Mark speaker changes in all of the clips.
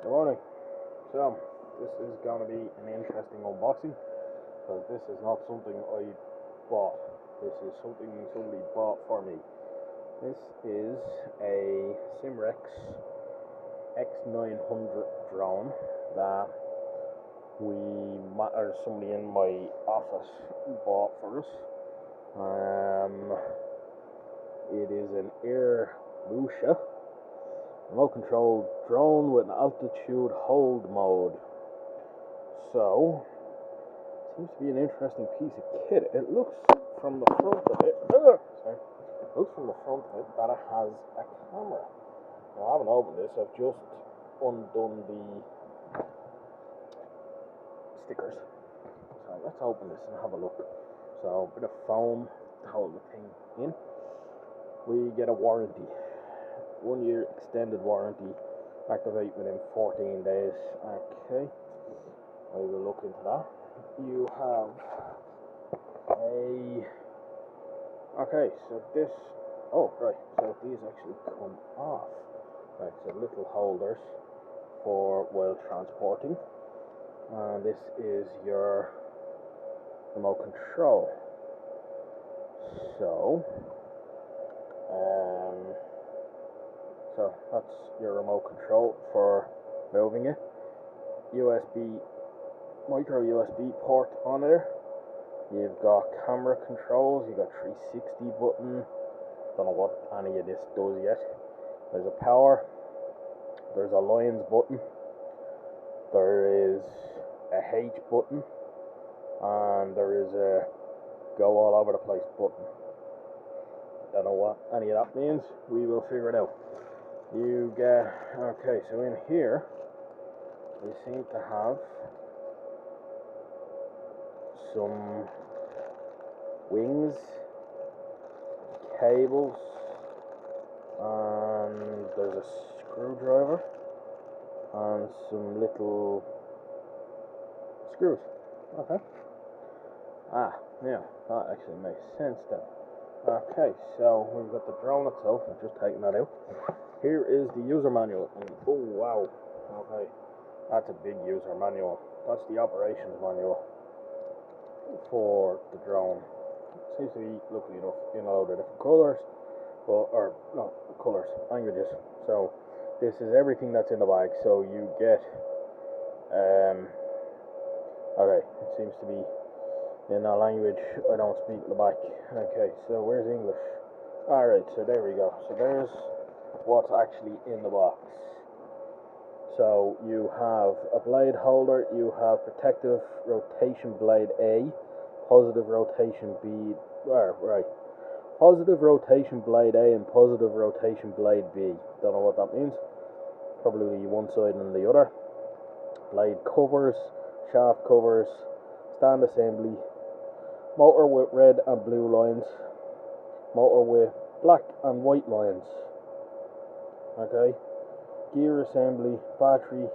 Speaker 1: Good morning. So, this is going to be an interesting unboxing because this is not something I bought. This is something somebody bought for me. This is a Simrex X900 drone that somebody in my office bought for us. It is an Air Lucia remote controlled drone with an altitude hold mode. So, seems to be an interesting piece of kit. It looks from the front of it, that it has a camera. Now, I haven't opened this, I've just undone the stickers. So let's open this and have a look. So, a bit of foam to hold the thing in. We get a warranty. 1 year extended warranty, activate within 14 days. Okay, I will look into that. You have so this, so these actually come off. Right, so little holders for while transporting. And this is your remote control. So that's your remote control for moving it. Micro USB port on there. You've got camera controls. You've got 360 button. Don't know what any of this does yet. There's a power. There's a lines button. There is a H button, and there is a go all over the place button. Don't know what any of that means. We will figure it out. You get, so in here we seem to have some wings, cables, and there's a screwdriver and some little screws. Okay. Yeah, that actually makes sense then. Okay, so we've got the drone itself. I've just taken that out. Here is the user manual. Oh wow. Okay, that's a big user manual. That's the operations manual for the drone. Seems to be, luckily enough, in a load of different languages. So this is everything that's in the bag. So you get, it seems to be in a language I don't speak in the back. Okay, so where's English? Alright, so there we go. So there's what's actually in the box. So you have a blade holder, you have protective rotation blade A, positive rotation B, positive rotation blade A and positive rotation blade B. Don't know what that means. Probably one side and the other. Blade covers, shaft covers, stand assembly, motor with red and blue lines, motor with black and white lines. Okay, gear assembly, battery,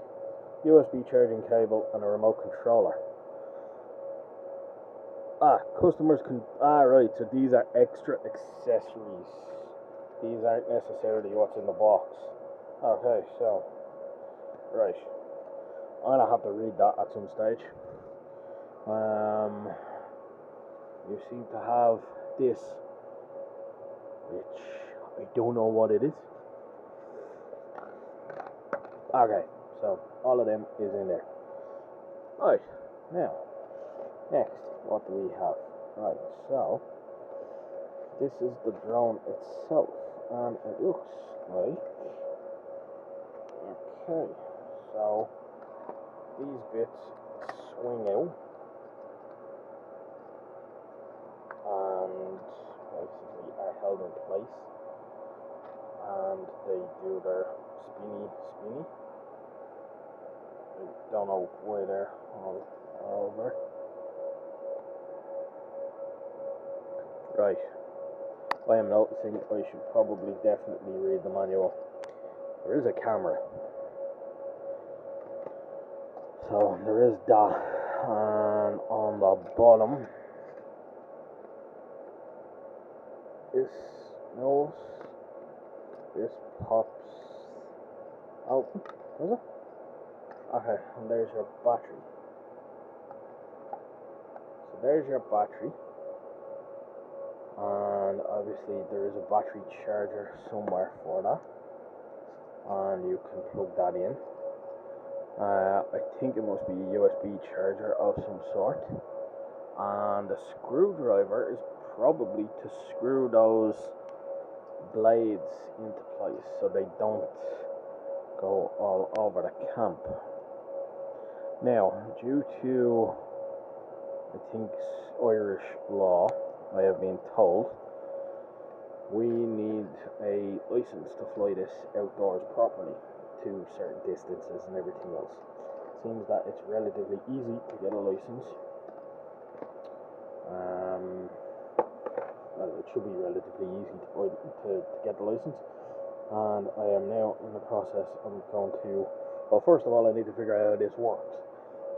Speaker 1: USB charging cable, and a remote controller. Customers can, so these are extra accessories. These aren't necessarily what's in the box. Okay, so, right, I'm gonna have to read that at some stage. You seem to have this, which I don't know what it is. Okay, so all of them is in there. Right, now, next, what do we have? Right, so this is the drone itself, and it looks like, okay, so these bits swing out and basically are held in place, and they do their spinny. I don't know why they're all over. Right, I am noticing I should probably definitely read the manual. There is a camera, so there is that, and on the bottom this pops open, does it? Okay, so, Okay, and there's your battery. So there's your battery, and obviously there is a battery charger somewhere for that, and you can plug that in. I think it must be a USB charger of some sort, and the screwdriver is probably to screw those blades into place so they don't go all over the camp. Now, due to, I think, Irish law, I have been told, we need a license to fly this outdoors properly to certain distances and everything else. Seems that it's relatively easy to get a license. Well, it should be relatively easy to get the license, and I am now in the process of going to, well, first of all, I need to figure out how this works.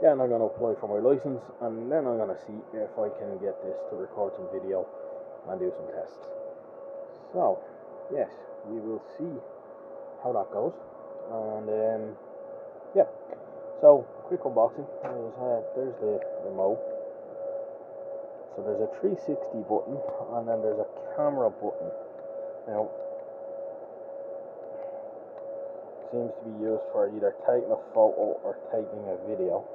Speaker 1: Then I'm going to apply for my license, and then I'm going to see if I can get this to record some video and do some tests. So, yes, we will see how that goes, and yeah. So, quick unboxing. There's the remote. So there's a 360 button, and then there's a camera button. Now, it seems to be used for either taking a photo or taking a video.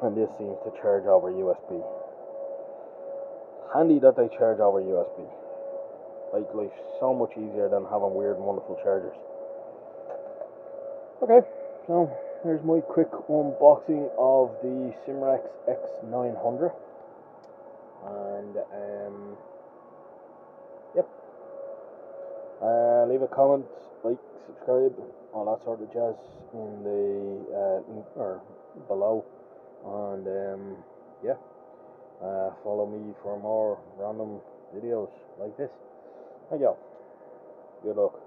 Speaker 1: And this seems to charge over USB. Handy that they charge over USB. Like life's so much easier than having weird and wonderful chargers. Okay, so here's my quick unboxing of the Simrex X900. And yep. Leave a comment, like, subscribe, all that sort of jazz in the link or below. And yeah, follow me for more random videos like this. Thank you. Good luck.